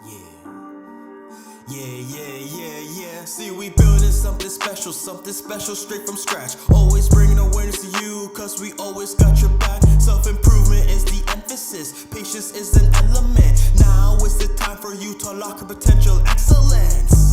Yeah. See, we building something special straight from scratch. Always bringing awareness to you, cause we always got your back. Self-improvement is the emphasis, patience is an element. Now is the time for you to unlock your potential excellence.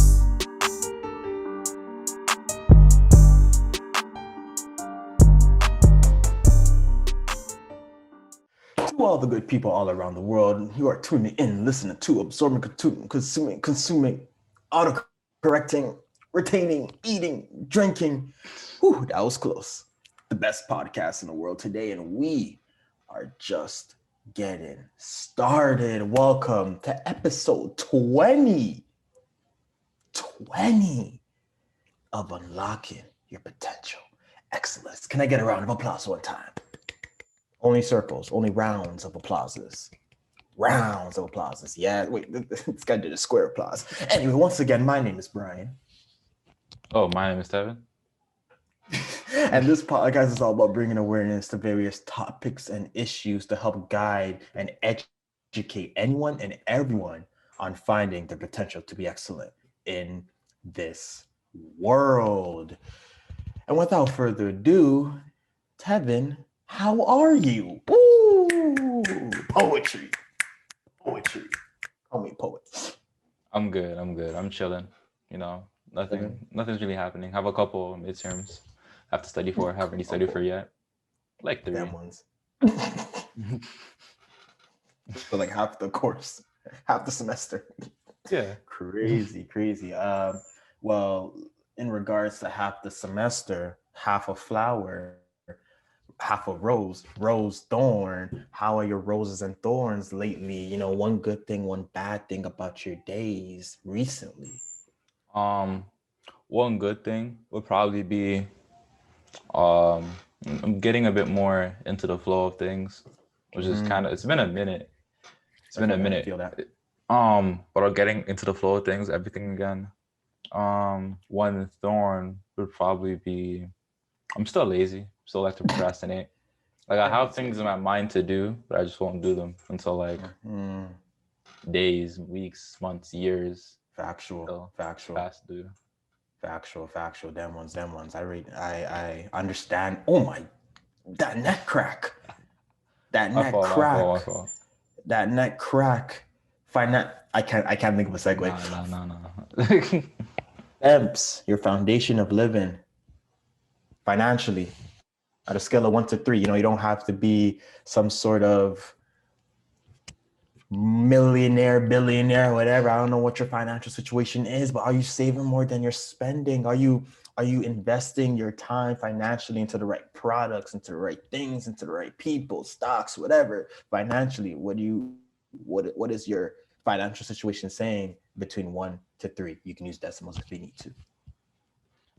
To all the good people all around the world who are tuning in, listening to, absorbing, consuming, auto-correcting, retaining, eating, drinking. Whew, that was close. The best podcast in the world today, and we are just getting started. Welcome to episode 20 of Unlocking Your Potential Excellence. Can I get a round of applause one time? Only circles, only rounds of applauses. Rounds of applauses. Yeah, wait, this guy did a square applause. Anyway, once again, my name is Brian. Oh, my name is Tevin. And this podcast is all about bringing awareness to various topics and issues to help guide and educate anyone and everyone on finding their potential to be excellent in this world. And without further ado, Tevin, how are you? Woo! Poetry. Call me poet. I'm good. I'm chilling. You know, nothing's really happening. Have a couple midterms. Have to study for. Haven't really studied for yet. Like 3. Damn ones. So like half the course, half the semester. Yeah. Crazy. Well, in regards to half the semester, half a flower, half a rose, thorn. How are your roses and thorns lately? You know, one good thing, one bad thing about your days recently. One good thing would probably be I'm getting a bit more into the flow of things, which is it's been a minute. I feel that. But I'm getting into the flow of things, everything again. One thorn would probably be I'm still lazy, still like to procrastinate. Like I have things in my mind to do, but I just won't do them until like days, weeks, months, years. Factual. Past due. Factual. Them ones. I understand. Oh my, that neck crack. My fault. That neck crack. I can't think of a segue. No. F.E.M.P.S, your foundation of living financially. At a scale of 1 to 3, you know, you don't have to be some sort of millionaire, billionaire, whatever. I don't know what your financial situation is, but are you saving more than you're spending? Are you investing your time financially into the right products, into the right things, into the right people, stocks, whatever? Financially, what is your financial situation saying between 1 to 3? You can use decimals if you need to.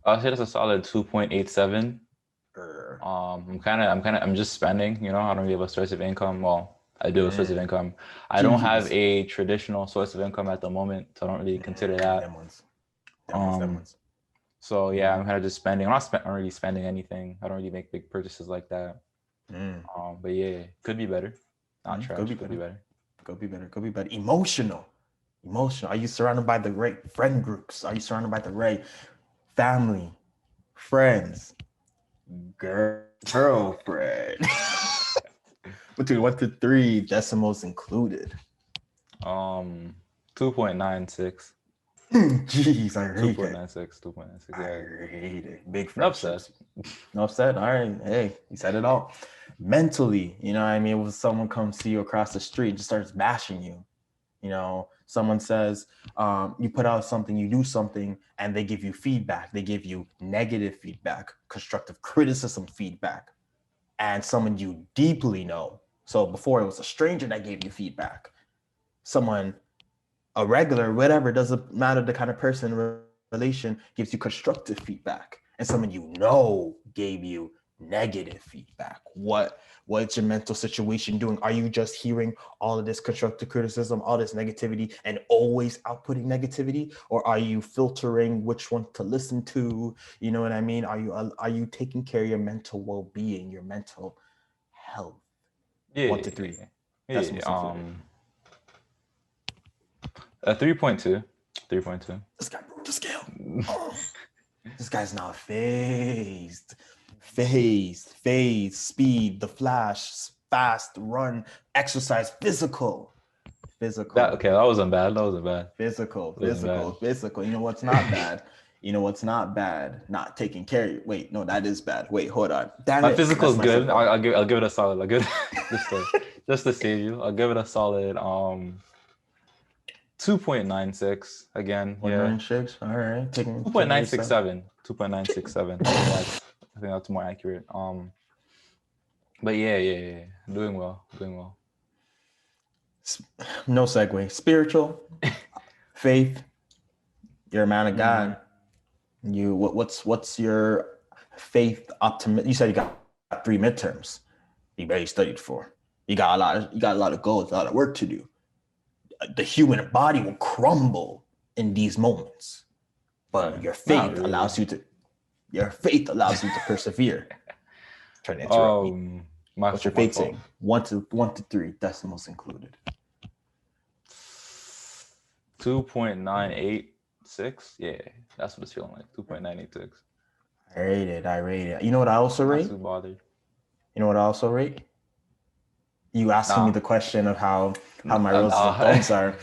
I'll say that's a solid 2.87. I'm just spending, you know, I don't really have a source of income. Well, I do have a source of income. I don't have a traditional source of income at the moment, so I don't really consider that. Them ones. So yeah, I'm kind of just spending. I'm not really spending anything. I don't really make big purchases like that. But yeah, could be better. Not trash. Could be better. Could be better. Emotional. Are you surrounded by the right friend groups? Are you surrounded by the right family, friends, girlfriend? Between 1 to 3, decimals included. 2.96. Jeez, I hate 2.96. I hate it. Big friendships. Enough said. All right. Hey, you said it all. Mentally, you know what I mean? When someone comes to you across the street and just starts bashing you, you know, someone says, you put out something, you do something, and they give you feedback. They give you negative feedback, constructive criticism feedback, and someone you deeply know. So before it was a stranger that gave you feedback, someone, a regular, whatever, doesn't matter the kind of person, relation, gives you constructive feedback, and someone you know gave you negative feedback. What's your mental situation doing? Are you just hearing all of this constructive criticism, all this negativity, and always outputting negativity, or are you filtering which one to listen to? You know what I mean? Are you taking care of your mental well-being, your mental health? Yeah. 1 to 3. Yeah. 3.2. 3.2. This guy broke the scale. Oh. This guy's not phased. Phase, speed, the flash, fast, run, exercise, physical. That wasn't bad. That wasn't bad. Physical. Bad. You know what's not bad? You know what's not bad? Not taking care of you. Wait, no, that is bad. Wait, hold on. Damn My it. physical's That's good. fault. I'll give it a solid. I'll give just to save you. I'll give it a solid 2.96 again. 196. All right. 2.967. 2.967. I think that's more accurate. But yeah. Doing well. No segue. Spiritual, faith. You're a man of God. You what's your faith optimism? You said you got 3 midterms. You barely studied for. You got a lot of goals, a lot of work to do. The human body will crumble in these moments, but your faith allows you to persevere. Trying to interrupt me. What's your faith saying? 1 to 3 decimals included. 2.986. Yeah, that's what it's feeling like. 2.986. I rate it. You know what I also rate? Not too bothered. You know what I also rate? You asking me the question of how my roses and thorns are.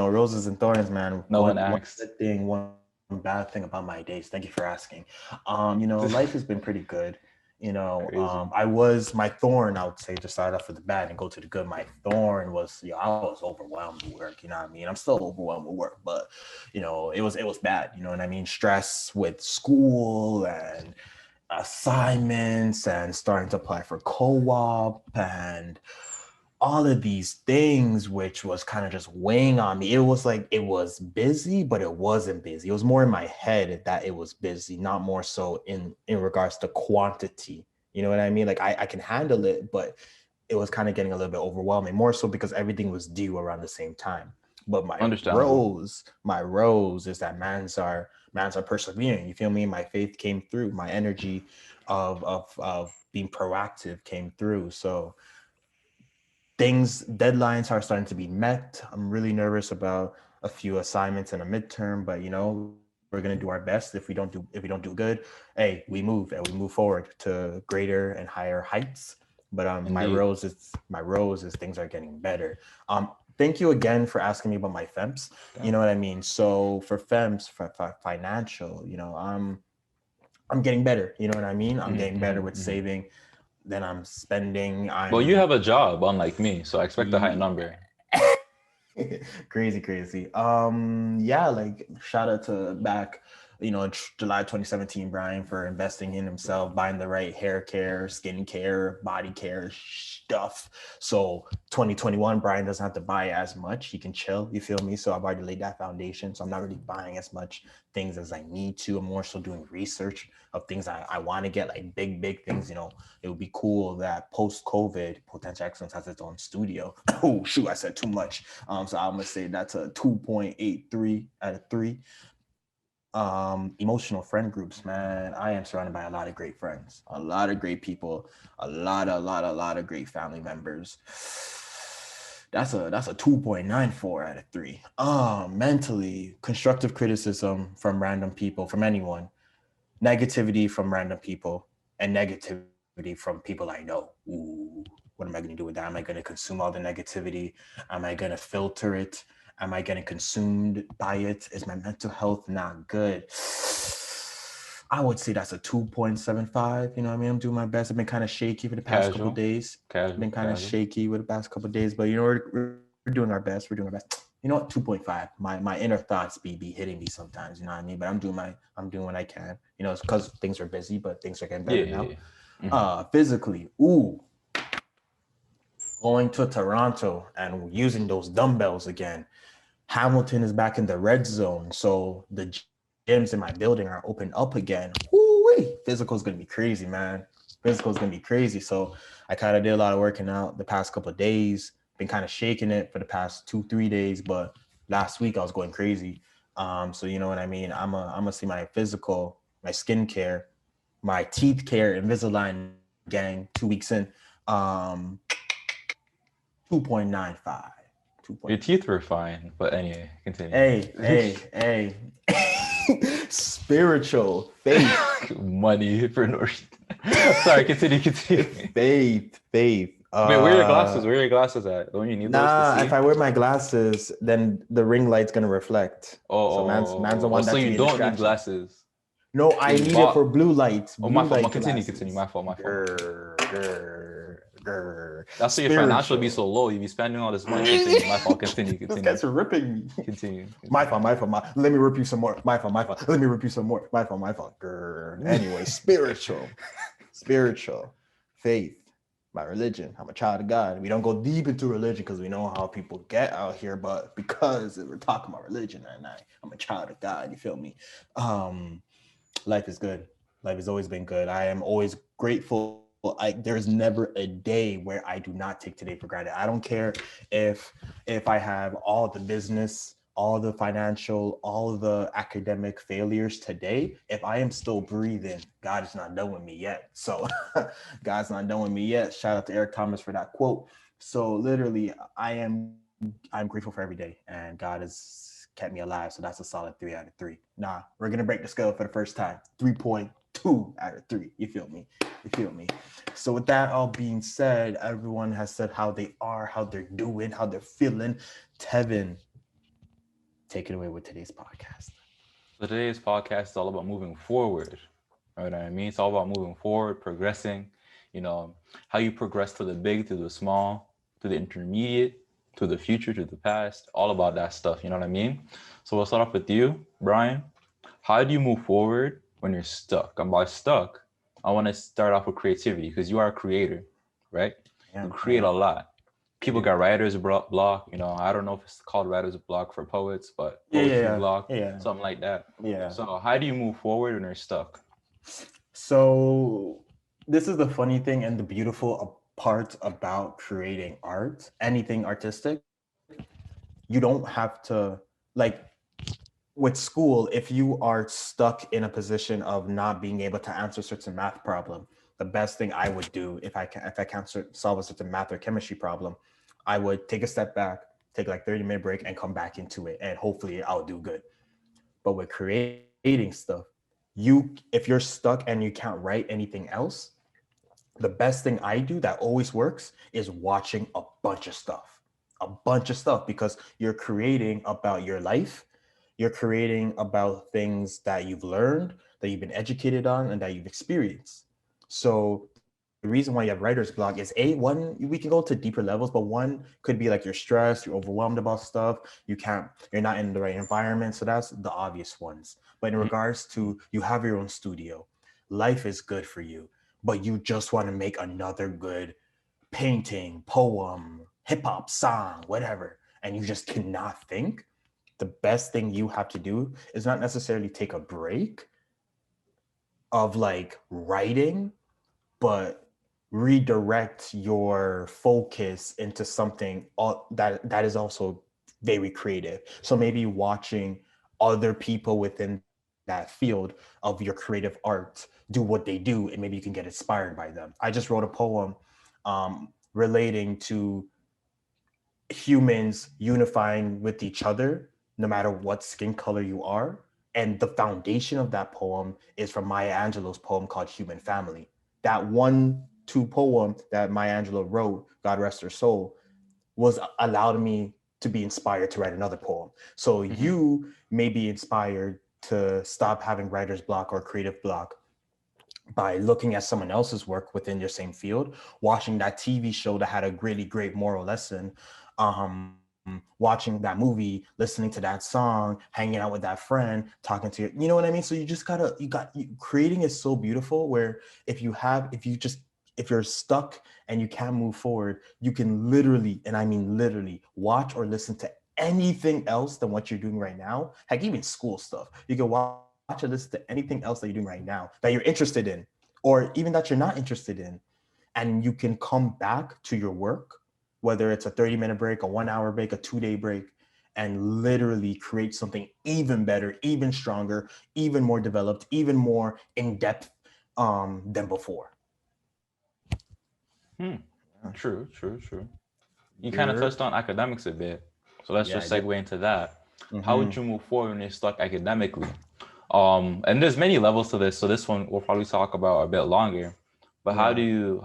Roses and thorns, man. No one asked. One bad thing about my days. Thank you for asking. Life has been pretty good. My thorn, I would say, to start off with the bad and go to the good. My thorn was, I was overwhelmed with work. You know what I mean? I'm still overwhelmed with work, but it was bad. You know what I mean? Stress with school and assignments and starting to apply for co-op and all of these things, which was kind of just weighing on me. It was like it was busy, but it wasn't busy. It was more in my head that it was busy, not more so in regards to quantity. You know what I mean? Like I can handle it, but it was kind of getting a little bit overwhelming, more so because everything was due around the same time. But my rose is that man's are persevering. You feel me? My faith came through. My energy of being proactive came through. So deadlines are starting to be met. I'm really nervous about a few assignments and a midterm, but we're gonna do our best. If we don't do good, hey, we move forward to greater and higher heights. But my rose is things are getting better. Thank you again for asking me about my F.E.M.P.S. You know what I mean? So for F.E.M.P.S, for financial, I'm getting better. You know what I mean? I'm getting better with saving than I'm spending. Well, you have a job, unlike me, so I expect a high number. Crazy. Like shout out to back, July 2017, Brian, for investing in himself, buying the right hair care, skin care, body care stuff. So 2021, Brian doesn't have to buy as much. He can chill. You feel me? So I've already laid that foundation. So I'm not really buying as much things as I need to. I'm more so doing research of things I want to get, like big things. It would be cool that post-COVID, Potential Excellence has its own studio. Oh shoot, I said too much. So I'm gonna say that's a 2.83 out of 3. Emotional friend groups, man. I am surrounded by a lot of great friends, a lot of great people, a lot of great family members. That's a 2.94 out of 3. Mentally, constructive criticism from random people, from anyone, negativity from random people, and negativity from people I know. Ooh, what am I going to do with that? Am I going to consume all the negativity? Am I going to filter it? Am I getting consumed by it? Is my mental health not good? I would say that's a 2.75. You know what I mean? I'm doing my best. I've been kind of shaky for the past couple of days. Been kind of shaky with the past couple of days, but we're doing our best. We're doing our best. You know what? 2.5. My inner thoughts be hitting me sometimes. You know what I mean? But I'm doing what I can. It's because things are busy, but things are getting better now. Mm-hmm. Physically, going to Toronto and using those dumbbells again. Hamilton is back in the red zone, so the gyms in my building are open up again. Woo-wee. Physical is gonna be crazy, man. So I kind of did a lot of working out the past couple of days. Been kind of shaking it for the past 2-3 days, but last week I was going crazy. So you know what I mean. I'm gonna see my physical, my skincare, my teeth care, Invisalign gang 2 weeks in. 2.95. Your teeth were fine, but anyway, continue. Hey. Spiritual faith. Money for no reason. Sorry, continue. Faith. Wait, where are your glasses? Where are your glasses at? Don't you need those to Nah, see? if I wear my glasses, then the ring light's gonna reflect. So man's the one so that you be a don't need distraction. glasses. No, I you need it bought- for blue light. Oh, Blue my fault. light Continue. glasses. My fault. Grr. That's why your financial be so low. You be spending all this money. Continue. My fault. Continue. This guy's ripping me. Continue. My fault. Let me rip you some more. My fault. Let me rip you some more. My fault. Grr. Anyway, spiritual, faith, my religion. I'm a child of God. We don't go deep into religion because we know how people get out here, but because we're talking about religion right now, I'm a child of God. You feel me? Life is good. Life has always been good. I am always grateful. There's never a day where I do not take today for granted. I don't care if I have all the business, all the financial, all of the academic failures today. If I am still breathing, God is not done with me yet. So God's not done with me yet. Shout out to Eric Thomas for that quote. So literally, I'm grateful for every day, and God has kept me alive. So that's a solid 3 out of 3. Nah, we're gonna break the scale for the first time. 3.2 out of 3. You feel me? So with that all being said, everyone has said how they are, how they're doing, how they're feeling. Tevin, take it away with today's podcast. So today's podcast is all about moving forward. Right? I mean, it's all about moving forward, progressing. You know, how you progress to the big, to the small, to the intermediate, to the future, to the past. All about that stuff. You know what I mean? So we'll start off with you, Brian. How do you move forward when you're stuck? And by stuck, I want to start off with creativity because you are a creator, right? You create a lot. People got writer's block. You know, I don't know if it's called writer's block for poets, but poetry block, something like that. Yeah. So how do you move forward when you're stuck? So this is the funny thing and the beautiful part about creating art, anything artistic. You don't have to, like, with school, if you are stuck in a position of not being able to answer a certain math problem, the best thing I would do if I can't solve a certain math or chemistry problem, I would take a step back, take like 30-minute break, and come back into it, and hopefully I'll do good. But with creating stuff, if you're stuck and you can't write anything else, the best thing I do that always works is watching a bunch of stuff, because you're creating about your life. You're creating about things that you've learned, that you've been educated on, and that you've experienced. So the reason why you have writer's block is one, we can go to deeper levels, but one could be like you're stressed, you're overwhelmed about stuff, you're not in the right environment. So that's the obvious ones. But in regards to, you have your own studio, life is good for you, but you just want to make another good painting, poem, hip hop song, whatever, and you just cannot think. The best thing you have to do is not necessarily take a break of like writing, but redirect your focus into something that is also very creative. So maybe watching other people within that field of your creative art do what they do, and maybe you can get inspired by them. I just wrote a poem relating to humans unifying with each other no matter what skin color you are. And the foundation of that poem is from Maya Angelou's poem called Human Family. That 1-2 poem that Maya Angelou wrote, God rest her soul, was allowed me to be inspired to write another poem. So you may be inspired to stop having writer's block or creative block by looking at someone else's work within your same field, watching that TV show that had a really great moral lesson, watching that movie, listening to that song, hanging out with that friend, talking to you know what I mean? So creating is so beautiful, where if you're stuck and you can't move forward, you can literally, and I mean literally, watch or listen to anything else than what you're doing right now. Heck, even school stuff. You can watch or listen to anything else that you're doing right now that you're interested in, or even that you're not interested in. And you can come back to your work, whether it's a 30-minute break, a 1-hour break, a 2-day break, and literally create something even better, even stronger, even more developed, even more in-depth than before. True. You kind of touched on academics a bit. So let's Yeah, just I did. segue into that. How would Mhm. you move forward when you're stuck academically? And there's many levels to this, so this one we'll probably talk about a bit longer. But Yeah.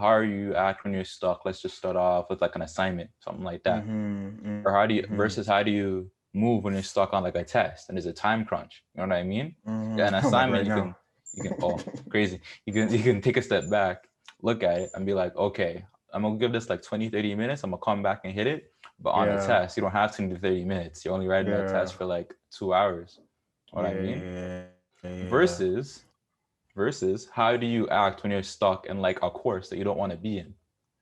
how are you act when you're stuck? Let's just start off with like an assignment, something like that. Mhm. Or Mhm. how do you move when you're stuck on like a test and there's a time crunch? You know what I mean? Yeah, an Mhm. Like assignment right now. you can oh crazy. You can take a step back, look at it and be like, okay, I'm gonna give this like 20, 30 minutes. I'm gonna come back and hit it. But on a Yeah. test, you don't have to do 30 minutes. You're only writing that Yeah. test for like 2 hours. What I Yeah. mean? Yeah. Yeah. Versus how do you act when you're stuck in like a course that you don't want to be in? You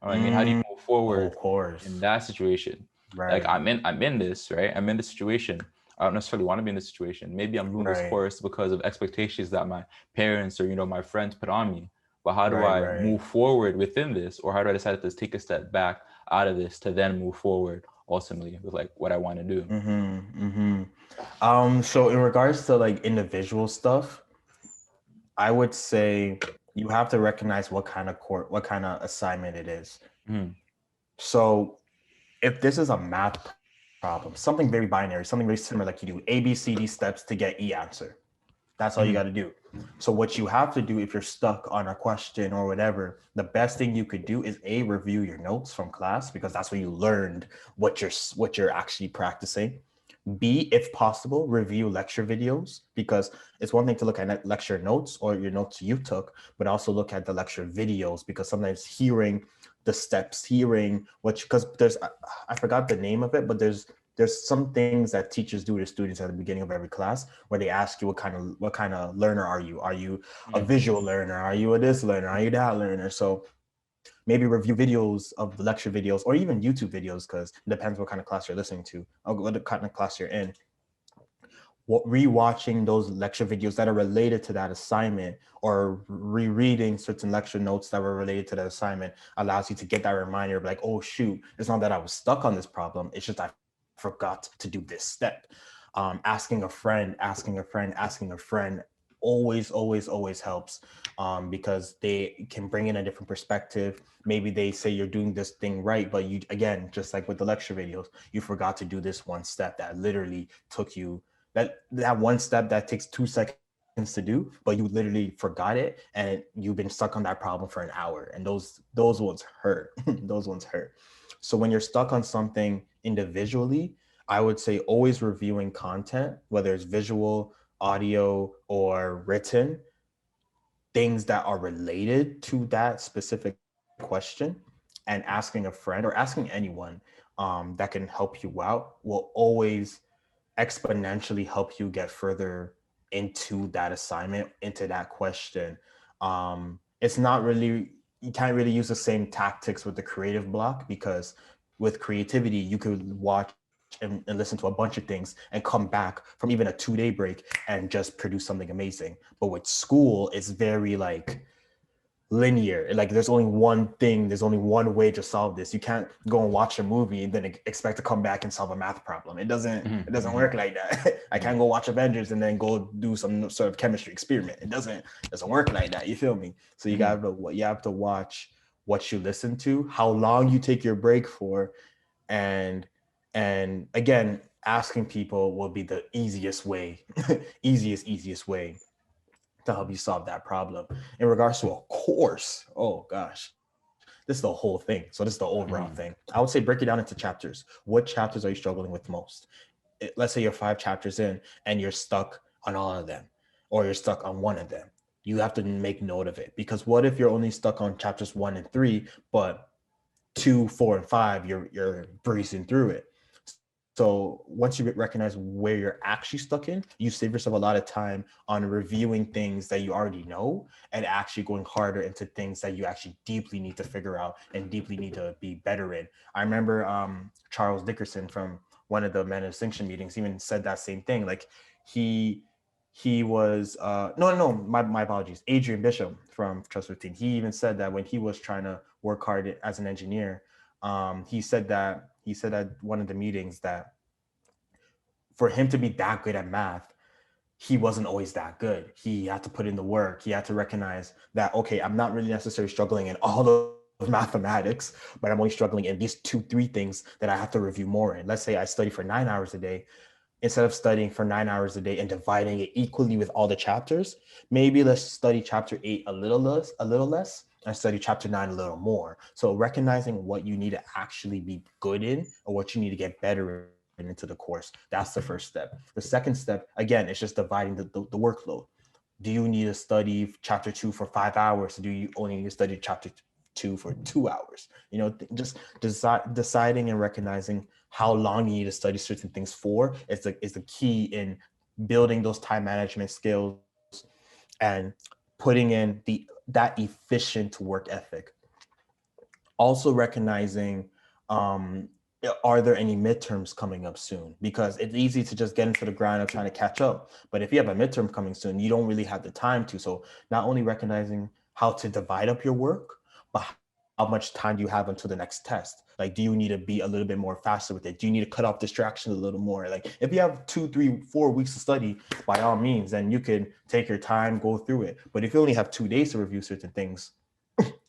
know what I mean? How do you Mm. move Oh, of forward in course. that situation? Like Right. I'm in this, right? I'm in this situation. I don't necessarily want to be in this situation. Maybe I'm doing this Right. course because of expectations that my parents or my friends put on me. But how do Right. I Right. move forward within this, or how do I decide to take a step back out of this to then move forward ultimately with like what I want to do? Mm-hmm. So in regards to like individual stuff, I would say you have to recognize what kind of assignment it is. Mm-hmm. So if this is a math problem, something very binary, something very similar, like you do A, B, C, D steps to get E answer. That's all you got to do. So what you have to do if you're stuck on a question or whatever, the best thing you could do is A, review your notes from class because that's where you learned what you're actually practicing. B, if possible, review lecture videos because it's one thing to look at lecture notes or your notes you took, but also look at the lecture videos because sometimes hearing the steps, hearing what, because I forgot the name of it, but there's some things that teachers do to students at the beginning of every class where they ask you what kind of learner are you? Are you a visual learner? Are you a this learner? Are you that learner? So maybe review videos of the lecture videos or even YouTube videos because it depends what kind of class you're listening to or what kind of class you're in. Rewatching those lecture videos that are related to that assignment or rereading certain lecture notes that were related to that assignment allows you to get that reminder of like, oh shoot, it's not that I was stuck on this problem, it's just I forgot to do this step. Asking a friend, asking a friend always helps because they can bring in a different perspective. Maybe they say you're doing this thing right, but you, again, just like with the lecture videos, you forgot to do this one step that literally took you that one step that takes 2 seconds to do, but you literally forgot it and you've been stuck on that problem for an hour. And those ones hurt. Those ones hurt. So when you're stuck on something individually, I would say always reviewing content, whether it's visual, audio, or written, things that are related to that specific question, and asking a friend or asking anyone that can help you out will always exponentially help you get further into that assignment, into that question. It's not really, you can't really use the same tactics with the creative block because with creativity, you could watch and listen to a bunch of things and come back from even a 2 day break and just produce something amazing. But with school, it's very like linear. Like there's only one thing, there's only one way to solve this. You can't go and watch a movie and then expect to come back and solve a math problem. It doesn't work like that. I can't go watch Avengers and then go do some sort of chemistry experiment. It doesn't work like that. You feel me? So you have to watch what you listen to, how long you take your break for, and again, asking people will be the easiest way, easiest way to help you solve that problem. In regards to a course, oh gosh, this is the whole thing. So this is the overall thing. I would say break it down into chapters. What chapters are you struggling with most? Let's say you're 5 chapters in and you're stuck on all of them, or you're stuck on one of them. You have to make note of it because what if you're only stuck on chapters 1 and 3, but 2, 4, and 5, you're breezing through it. So once you recognize where you're actually stuck in, you save yourself a lot of time on reviewing things that you already know and actually going harder into things that you actually deeply need to figure out and deeply need to be better in. I remember Charles Dickerson from one of the Men of Distinction meetings even said that same thing. Like he he was my apologies, Adrian Bishop from Trust 15. He even said that when he was trying to work hard as an engineer, he said at one of the meetings that for him to be that good at math, he wasn't always that good. He had to put in the work. He had to recognize that, okay, I'm not really necessarily struggling in all of these mathematics, but I'm only struggling in these 2, 3 things that I have to review more in. Let's say I study for 9 hours a day. Instead of studying for 9 hours a day and dividing it equally with all the chapters, maybe let's study chapter 8 a little less, and study chapter 9 a little more. So recognizing what you need to actually be good in or what you need to get better in into the course. That's the first step. The second step, again, is just dividing the workload. Do you need to study chapter 2 for 5 hours? Or do you only need to study chapter 2 for 2 hours? Just deciding and recognizing how long you need to study certain things for is the key in building those time management skills and putting in that efficient work ethic. Also recognizing, um, are there any midterms coming up soon? Because it's easy to just get into the grind of trying to catch up. But if you have a midterm coming soon, you don't really have the time to. So not only recognizing how to divide up your work, but how much time do you have until the next test? Like, do you need to be a little bit more faster with it? Do you need to cut off distractions a little more? Like, if you have 2, 3, 4 weeks to study, by all means, then you can take your time, go through it. But if you only have 2 days to review certain things,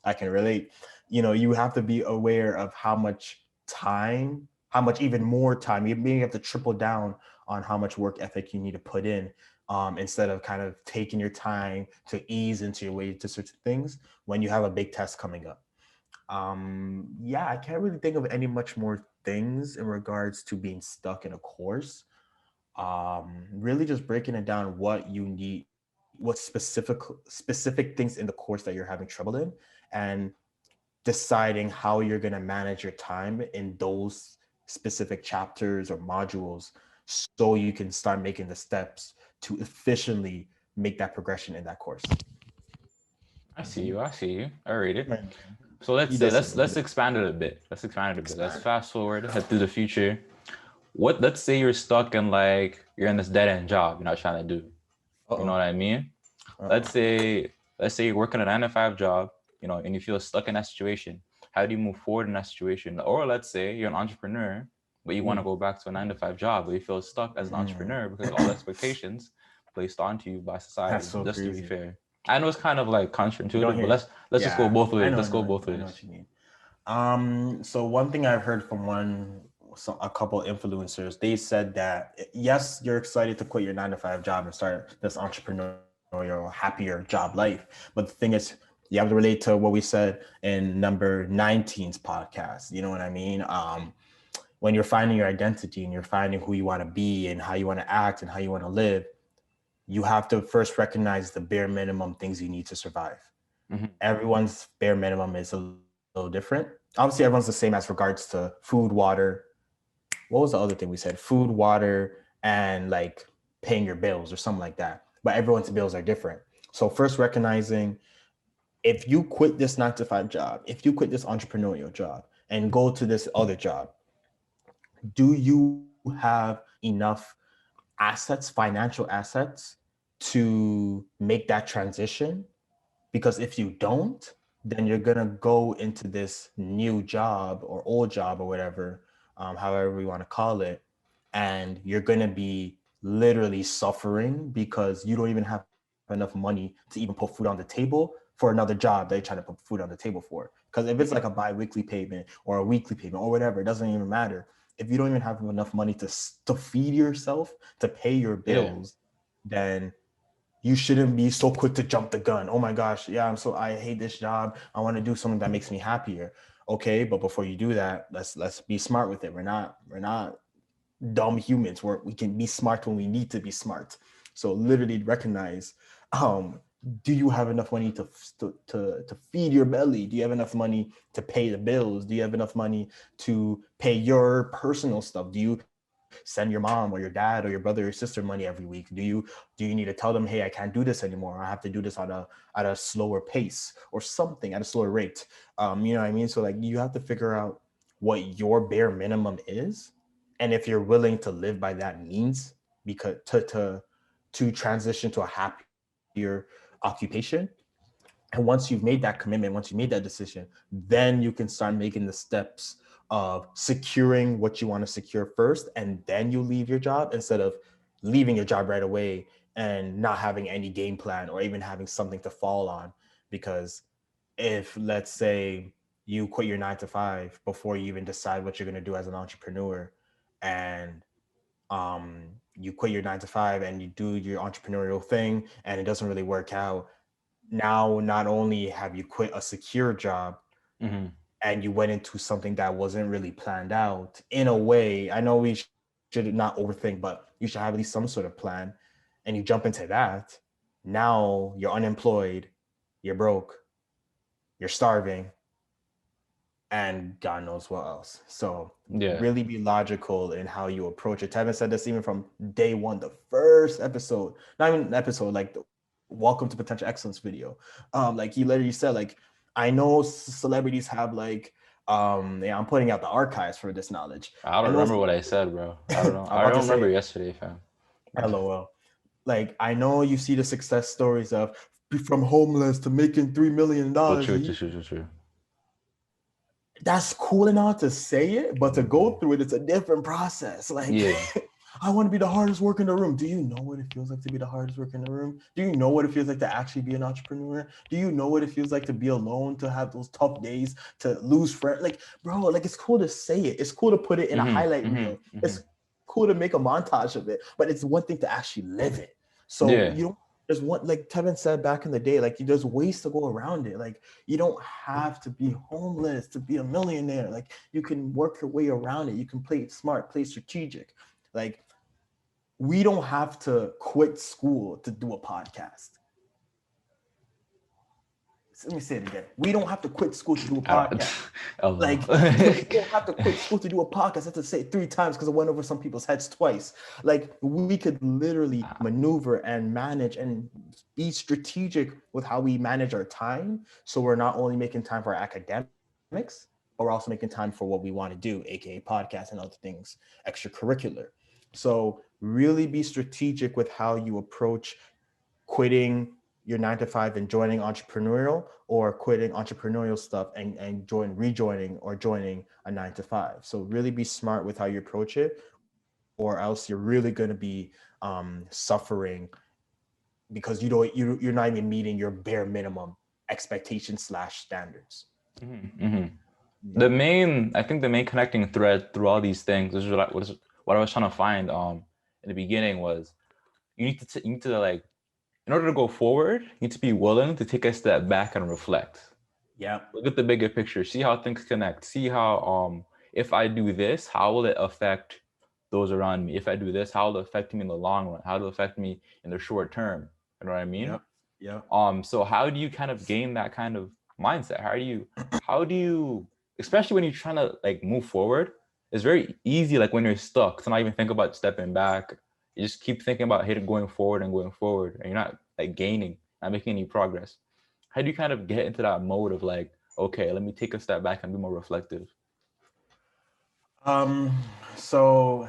I can relate. You have to be aware of how much time, how much even more time. You may have to triple down on how much work ethic you need to put in, instead of kind of taking your time to ease into your way to certain things when you have a big test coming up. Yeah, I can't really think of any much more things in regards to being stuck in a course. Really just breaking it down what you need, what specific things in the course that you're having trouble in, and deciding how you're going to manage your time in those specific chapters or modules so you can start making the steps to efficiently make that progression in that course. I see you. I see you. I read it. Right. So let's You say did say let's expand it a bit. Let's fast forward, head through the future. Let's say you're stuck in like you're in this dead end job you're not trying to do. You know Uh-oh. what I mean? Uh-oh. Let's say you're working a 9 to 5 job, and you feel stuck in that situation. How do you move forward in that situation? Or let's say you're an entrepreneur, but you want to go back to a 9 to 5 job, but you feel stuck as an entrepreneur because all the expectations placed onto you by That's society. so Just to be crazy. fair, I know it's kind of like You don't counterintuitive, but hear. let's just go Yeah, both I ways. know, Let's go both I know ways. what you mean. So one thing I've heard from a couple influencers, they said that yes, you're excited to quit your 9 to 5 job and start this entrepreneurial, happier job life. But the thing is, you have to relate to what we said in number 19's podcast. You know what I mean? When you're finding your identity and you're finding who you want to be and how you want to act and how you want to live, you have to first recognize the bare minimum things you need to survive. Mhm. Everyone's bare minimum is a little different. Obviously, everyone's the same as regards to food, water. What was the other thing we said? Food, water, and like paying your bills or something like that. But everyone's bills are different. So first recognizing, if you quit this 9 to 5 job, if you quit this entrepreneurial job and go to this other job, do you have enough assets, financial assets, to make that transition? Because if you don't, then you're gonna go into this new job or old job or whatever, however you want to call it, and you're gonna be literally suffering because you don't even have enough money to even put food on the table for another job that you're trying to put food on the table for. Because if it's like a bi-weekly payment or a weekly payment or whatever, it doesn't even matter. If you don't even have enough money to feed yourself, to pay your Yeah. bills, then you shouldn't be so quick to jump the gun. Oh my gosh, yeah, I hate this job. I want to do something that makes me happier. Okay, but before you do that, let's be smart with it. We're not dumb humans. We can be smart when we need to be smart. So literally recognize, um, do you have enough money to feed your belly? Do you have enough money to pay the bills? Do you have enough money to pay your personal stuff? Do you send your mom or your dad or your brother or sister money every week? Do you need to tell them, hey, I can't do this anymore. I have to do this at a slower pace or something at a slower rate. You know what I mean? So like you have to figure out what your bare minimum is, and if you're willing to live by that means, because to transition to a happier occupation. And once you've made that commitment, once you made that decision, then you can start making the steps of securing what you want to secure first, and then you leave your job instead of leaving your job right away and not having any game plan or even having something to fall on. Because if, let's say, you quit your 9 to 5 before you even decide what you're going to do as an entrepreneur, and you quit your 9 to 5 and you do your entrepreneurial thing and it doesn't really work out. Now, not only have you quit a secure job Mm-hmm. and you went into something that wasn't really planned out in a way. I know we should not overthink, but you should have at least some sort of plan. And you jump into that. Now you're unemployed, you're broke, you're starving, and God knows what else. So Yeah. really be logical in how you approach it. Tevin said this even from day one, the first episode, not even an episode, like the Welcome to Potential Excellence video. Like he literally said, like, I know celebrities have like, yeah, I'm putting out the archives for this knowledge. I I don't know remember what I said, bro. I don't know. I'm I about to don't remember say, yesterday, fam. LOL. Like, I know you see the success stories of from homeless to making $3 million True, a true, year. true, true, true. That's cool enough to say it, but to go through it, it's a different process. Like, Yeah. I want to be the hardest worker in the room. Do you know what it feels like to be the hardest worker in the room? Do you know what it feels like to actually be an entrepreneur? Do you know what it feels like to be alone, to have those tough days, to lose friends? Like, bro, like it's cool to say it. It's cool to put it in a Mm-hmm. highlight reel. Mm-hmm. Mm-hmm. It's cool to make a montage of it, but it's one thing to actually live it. So Yeah. you don't. There's one, like Tevin said back in the day, like there's ways to go around it. Like you don't have to be homeless to be a millionaire. Like you can work your way around it. You can play it smart, play strategic. Like we don't have to quit school to do a podcast. Let me say it again. We don't have to quit school to do a I don't. podcast. Oh Like no. we don't have to quit school to do a podcast. I have to say it 3 times because it went over some people's heads twice. Like we could literally maneuver and manage and be strategic with how we manage our time. So we're not only making time for our academics, but we're also making time for what we want to do, aka podcasts and other things, extracurricular. So really be strategic with how you approach quitting your 9 to 5 and joining entrepreneurial, or quitting entrepreneurial stuff and rejoining or joining a 9 to 5. So really be smart with how you approach it, or else you're really going to be suffering because you're not even meeting your bare minimum expectations slash standards. Mm-hmm. Mm-hmm. Yeah. I think the main connecting thread through all these things, this is what I was trying to find in the beginning, was you need to like, in order to go forward, you need to be willing to take a step back and reflect. Yeah. Look at the bigger picture, see how things connect, see how if I do this, how will it affect those around me? If I do this, how will it affect me in the long run? How will it affect me in the short term? You know what I mean? Yep. Yep. So how do you kind of gain that kind of mindset? How do you, especially when you're trying to like move forward, it's very easy, like when you're stuck, to not even think about stepping back. You just keep thinking about going forward and going forward, and you're not like gaining, not making any progress. How do you kind of get into that mode of like, okay, let me take a step back and be more reflective? Um, so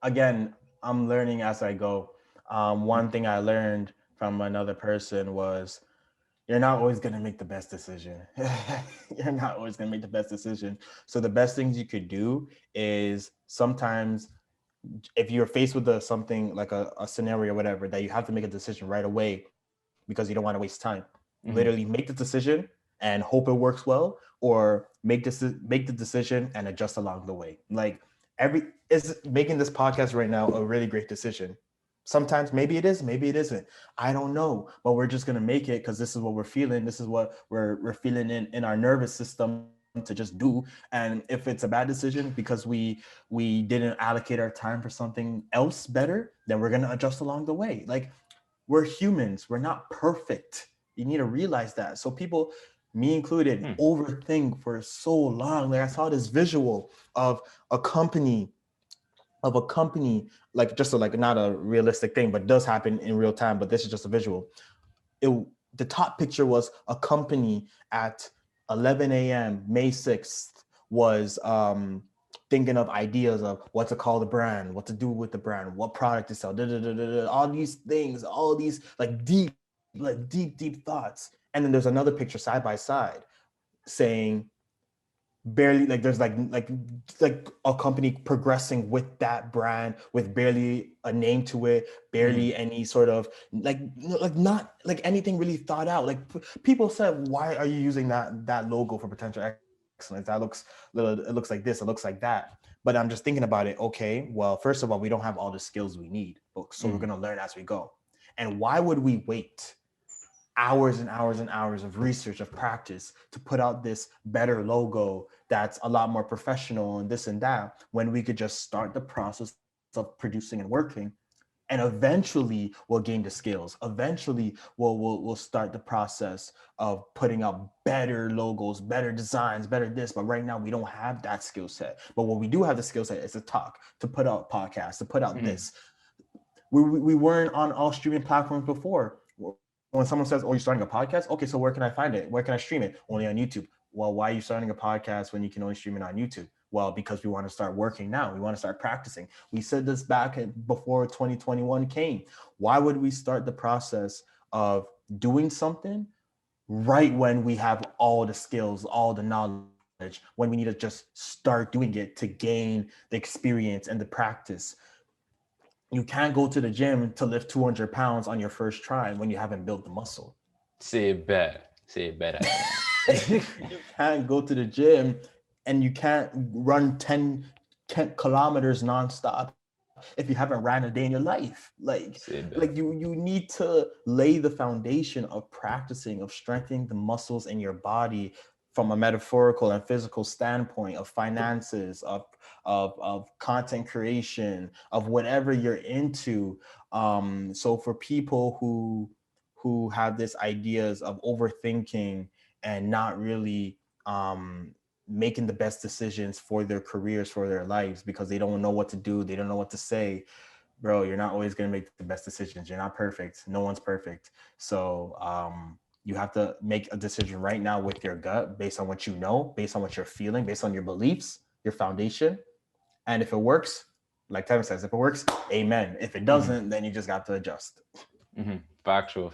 again, I'm learning as I go. One thing I learned from another person was you're not always going to make the best decision. You're not always going to make the best decision. So the best things you could do is sometimes if you're faced with something like a scenario or whatever, that you have to make a decision right away because you don't want to waste time. Literally Mm-hmm. make the decision and hope it works well, or make the decision and adjust along the way. Like every is making this podcast right now a really great decision. Sometimes maybe it is, maybe it isn't. I don't know, but we're just gonna make it because this is what we're feeling. This is what we're feeling in our nervous system to just do. And if it's a bad decision because we didn't allocate our time for something else better, then we're gonna adjust along the way. Like we're humans, we're not perfect. You need to realize that. So people, me included, overthink for so long. Like I saw this visual of a company like just a, like not a realistic thing, but does happen in real time, but this is just a visual. it the top picture was a company at 11 a.m. May 6th was thinking of ideas of what to call the brand, what to do with the brand, what product to sell, all these things, all these like deep thoughts. And then there's another picture side by side saying barely, like there's like a company progressing with that brand with barely a name to it, barely any sort of like not like anything really thought out. Like people said, why are you using that logo for potential excellence? excellence. That looks little, it looks like this, it looks like that. But I'm just thinking about it. Okay, well, first of all, we don't have all the skills we need, so we're gonna learn as we go. And why would we wait hours and hours and hours of research, of practice to put out this better logo that's a lot more professional and this and that, when we could just start the process of producing and working, and eventually we'll gain the skills. Eventually we'll start the process of putting out better logos, better designs, better this. But right now we don't have that skill set. But what we do have the skill set is to talk, to put out podcasts, to put out this. We weren't on all streaming platforms before. When someone says, "Oh, you're starting a podcast?" Okay, so where can I find it? Where can I stream it? Only on YouTube. Well, why are you starting a podcast when you can only stream it on YouTube? Well, because we want to start working now. We want to start practicing. We said this back before 2021 came. Why would we start the process of doing something right when we have all the skills, all the knowledge, when we need to just start doing it to gain the experience and the practice? You can't go to the gym to lift 200 pounds on your first try when you haven't built the muscle. Say it better. You can't go to the gym and you can't run 10 kilometers nonstop if you haven't ran a day in your life. You need to lay the foundation of practicing, of strengthening the muscles in your body from a metaphorical and physical standpoint, of finances, of content creation, of whatever you're into. So for people who have this ideas of overthinking and not really making the best decisions for their careers, for their lives, because they don't know what to do, they don't know what to say, bro, you're not always going to make the best decisions. You're not perfect. No one's perfect. So you have to make a decision right now with your gut, based on what you know, based on what you're feeling, based on your beliefs, your foundation. And if it works, like Tevin says, if it works, amen. If it doesn't, then you just got to adjust. Factual.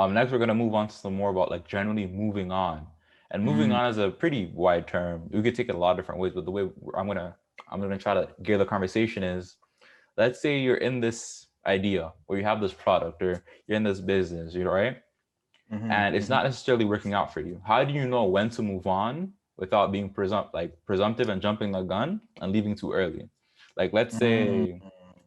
Next, we're gonna move on to some more about like generally moving on. And moving on is a pretty wide term. We could take it a lot of different ways, but the way I'm gonna try to gear the conversation is, let's say you're in this idea or you have this product or you're in this business, you know, right? And it's not necessarily working out for you. How do you know when to move on without being presumptive and jumping the gun and leaving too early? Like, let's say,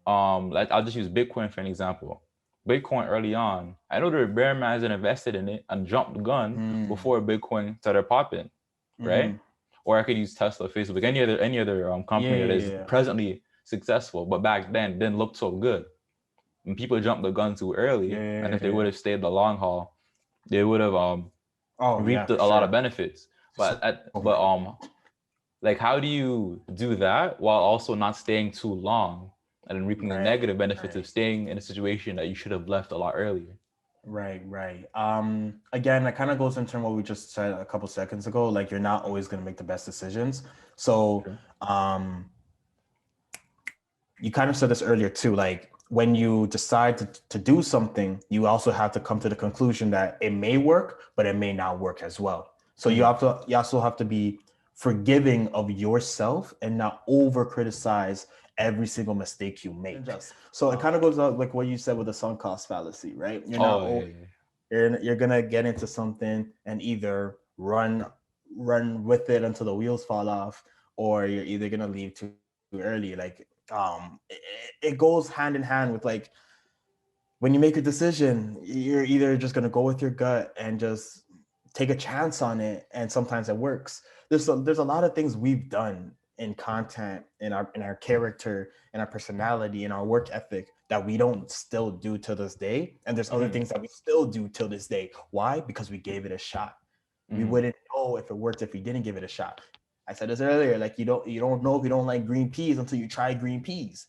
I'll just use Bitcoin for an example. Bitcoin early on, I know the bear man hasn't invested in it and jumped the gun before Bitcoin started popping, right? Or I could use Tesla, Facebook, any other company that is presently successful, but back then didn't look so good. When people jumped the gun too early, and if they would have stayed the long haul, they would have reaped a lot of benefits. But like, how do you do that while also not staying too long and reaping the negative benefits of staying in a situation that you should have left a lot earlier? Right. Again, that kind of goes into what we just said a couple seconds ago. Like, you're not always going to make the best decisions. So, you kind of said this earlier too. Like, when you decide to do something, you also have to come to the conclusion that it may work, but it may not work as well. So you also have to be forgiving of yourself and not over criticize every single mistake you make. So it kind of goes out like what you said with the sunk cost fallacy, right? You're gonna get into something and either run with it until the wheels fall off, or you're either gonna leave too early. Like, it goes hand in hand with, like, when you make a decision, you're either just gonna go with your gut and just take a chance on it, and sometimes it works. There's a lot of things we've done in content, in our character, in our personality, in our work ethic that we don't still do till this day, and there's other things that we still do till this day. Why? Because we gave it a shot. We wouldn't know if it worked if we didn't give it a shot. I said this earlier, like, you don't know if you don't like green peas until you try green peas.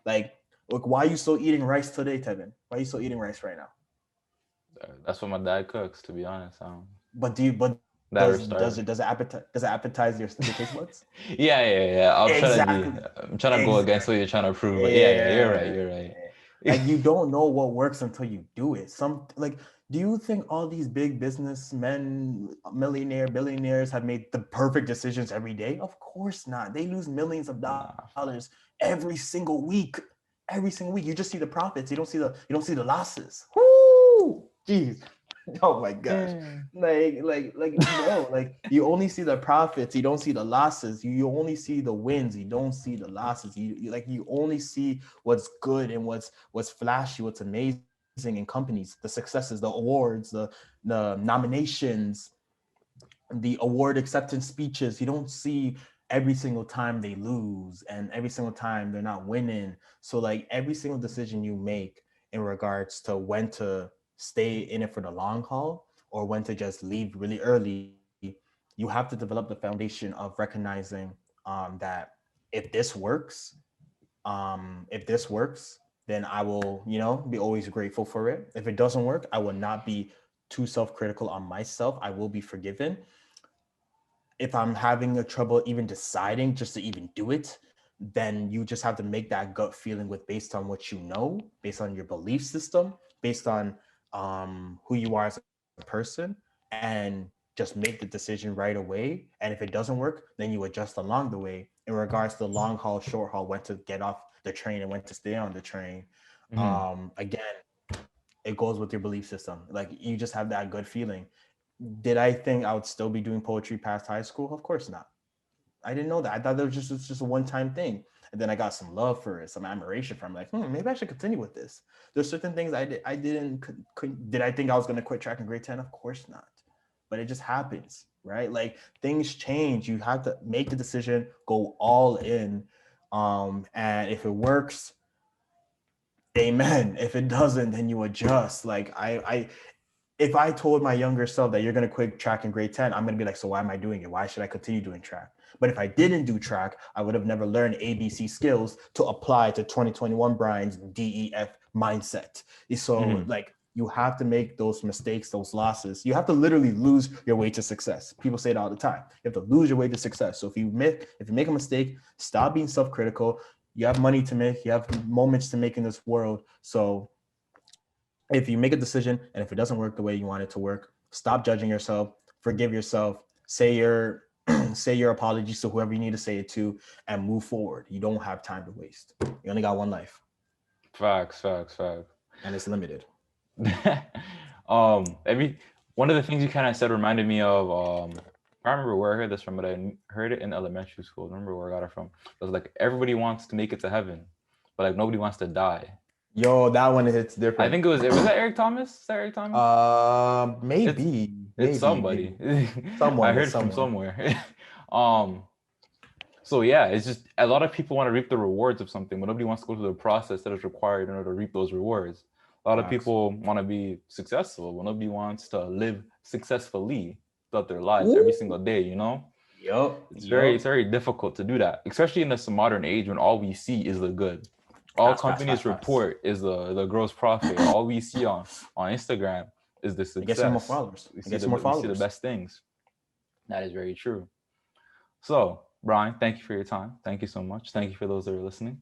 Like, look, why are you still eating rice today, Tevin? Why are you still eating rice right now? That's what my dad cooks, to be honest. Does it appetize your taste buds? Yeah. I'm trying to go against what you're trying to prove. But yeah, you're right. Like, you don't know what works until you do it. Do you think all these big businessmen, billionaires have made the perfect decisions every day? Of course not. They lose millions of dollars every single week. Every single week. You just see the profits. You don't see the losses. Woo! Jeez. Oh my gosh. Bro, like you only see the profits, you don't see the losses. You only see the wins, you don't see the losses. You only see what's good and what's flashy, what's amazing in companies, the successes, the awards, the nominations, the award acceptance speeches. You don't see every single time they lose and every single time they're not winning. So like every single decision you make in regards to when to stay in it for the long haul or when to just leave really early, you have to develop the foundation of recognizing that if this works, then I will, be always grateful for it. If it doesn't work, I will not be too self-critical on myself. I will be forgiven. If I'm having a trouble even deciding just to even do it, then you just have to make that gut feeling with based on what you know, based on your belief system, based on who you are as a person, and just make the decision right away. And if it doesn't work, then you adjust along the way in regards to the long haul, short haul, when to get off the train and when to stay on the train. Mm-hmm. Again, it goes with your belief system. Like you just have that good feeling. Did I think I would still be doing poetry past high school? Of course not. I didn't know that. I thought that was just a one-time thing. And then I got some love for it, some admiration from like, maybe I should continue with this. There's certain things I didn't did I think I was gonna quit track in grade 10? Of course not. But it just happens, right? Like things change. You have to make the decision, go all in. And if it works, amen. If it doesn't, then you adjust. Like I if I told my younger self that you're going to quit track in grade 10, I'm going to be like, so why am I doing it? Why should I continue doing track? But if I didn't do track, I would have never learned ABC skills to apply to 2021 Brian's DEF mindset. So Mm-hmm. like you have to make those mistakes, those losses. You have to literally lose your way to success. People say it all the time. You have to lose your way to success. So if you make a mistake, stop being self-critical. You have money to make, you have moments to make in this world. So if you make a decision and if it doesn't work the way you want it to work, stop judging yourself, forgive yourself, say your say your apologies to whoever you need to say it to, and move forward. You don't have time to waste. You only got one life, Facts, facts, facts. and it's limited. Every one of the things you kind of said reminded me of. I don't remember where I heard this from, but I heard it in elementary school. I don't remember where I got it from. It was like everybody wants to make it to heaven, but like nobody wants to die. Yo, that one hits I different. think was that Eric Thomas? Is that Eric Thomas? Maybe, It's somebody. I someone, heard it's it from someone. somewhere. um. So yeah, it's just a lot of people want to reap the rewards of something, but nobody wants to go through the process that is required in order to reap those rewards. A lot of Facts. people want to be successful, but nobody wants to live successfully throughout their lives every Ooh. single day. Yup. It's very difficult to do that, especially in this modern age when all we see is the good. All Fast, fast, companies fast, fast. report is the gross profit. All we see on Instagram is the It gets you more success. followers. It gets you more We see the followers. best things. That is very true. So, Brian, thank you for your time. Thank you so much. Thank you for those that are listening.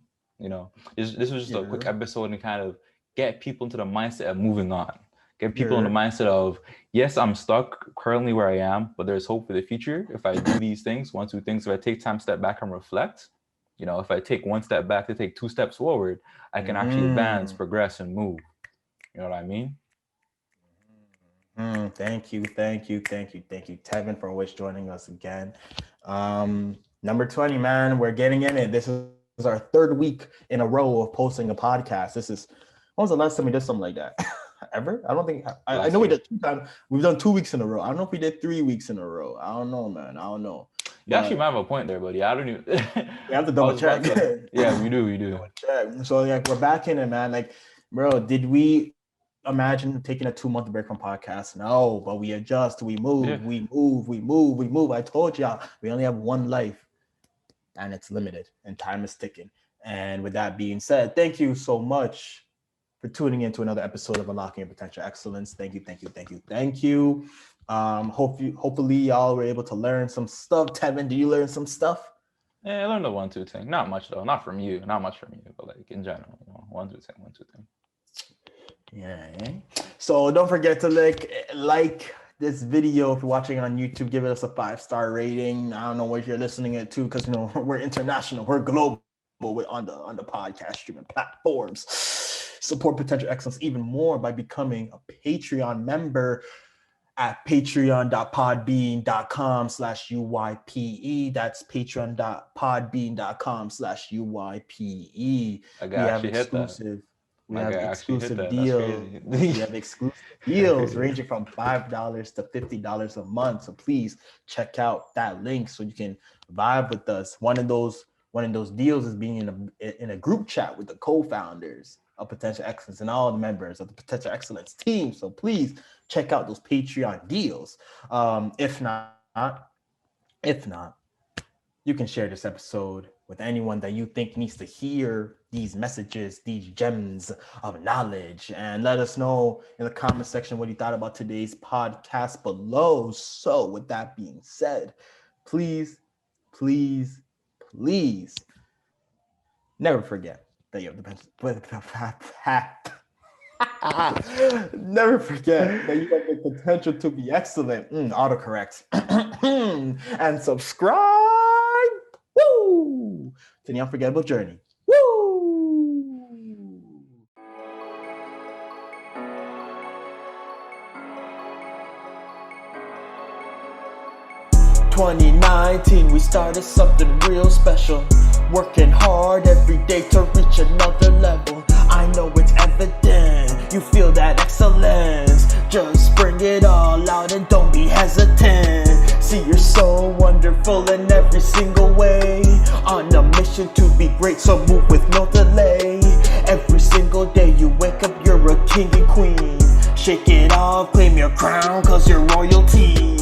This was just a quick Yeah. episode and kind of get people into the mindset of moving on. Get people in the Yeah. mindset of, yes, I'm stuck currently where I am, but there's hope for the future. If I do these things, one, two things, if I take time, step back and reflect, if I take one step back to take two steps forward, I can actually advance, Mm-hmm. progress, and move. You know what I mean? Thank you, Tevin, for always joining us again. Number 20, man, we're getting in it. This is our third week in a row of posting a podcast. When was the last time we did something like that? Ever? I don't think, I Last know we year. did 2 times. We've done 2 weeks in a row. I don't know if we did 3 weeks in a row. I don't know, man. I don't know. You actually might But have a point there, buddy. I don't even. we have to I double was about check. to. Yeah, we do. We do. Double check. So like we're back in it, man. Like, bro, did we imagine taking a 2-month break from podcasts? No, but we adjust, we move, Yeah. we move. I told y'all we only have one life and it's limited and time is ticking. And with that being said, thank you so much for tuning in to another episode of Unlocking Your Potential Excellence. Thank you. Hopefully y'all were able to learn some stuff. Tevin, do you learn some stuff? Yeah, I learned the 1-2 thing. Not much though. Not from you. Not much from you, but like in general, 1-2 thing, 1-2 thing. Yeah. So don't forget to like this video if you're watching on YouTube. Give us a 5-star rating. I don't know what you're listening it to because we're international, we're global. We're on the podcast streaming platforms. Support Potential Excellence even more by becoming a Patreon member at patreon.podbean.com/UYPE. That's patreon.podbean.com/UYPE. That We guy have actually hit that. exclusive. We My have guy actually hit exclusive that. That's deals. crazy. We have exclusive deals ranging from $5 to $50 a month. So please check out that link so you can vibe with us. One of those deals is being in a group chat with the co-founders of Potential Excellence and all the members of the Potential Excellence team. So please check out those Patreon deals. If not, you can share this episode with anyone that you think needs to hear these messages, these gems of knowledge, and let us know in the comment section what you thought about today's podcast below. So with that being said, please never forget that you have the never forget that you have the potential to be excellent. Autocorrect. And subscribe. Woo! To the Unforgettable Journey. Woo! 2019, we started something real special. Working hard every day to reach another level. I know it's evident, you feel that excellence. Just bring it all out and don't be hesitant. See, you're so wonderful in every single way. On a mission to be great, so move with no delay. Every single day you wake up, you're a king and queen. Shake it off, claim your crown, cause you're royalty.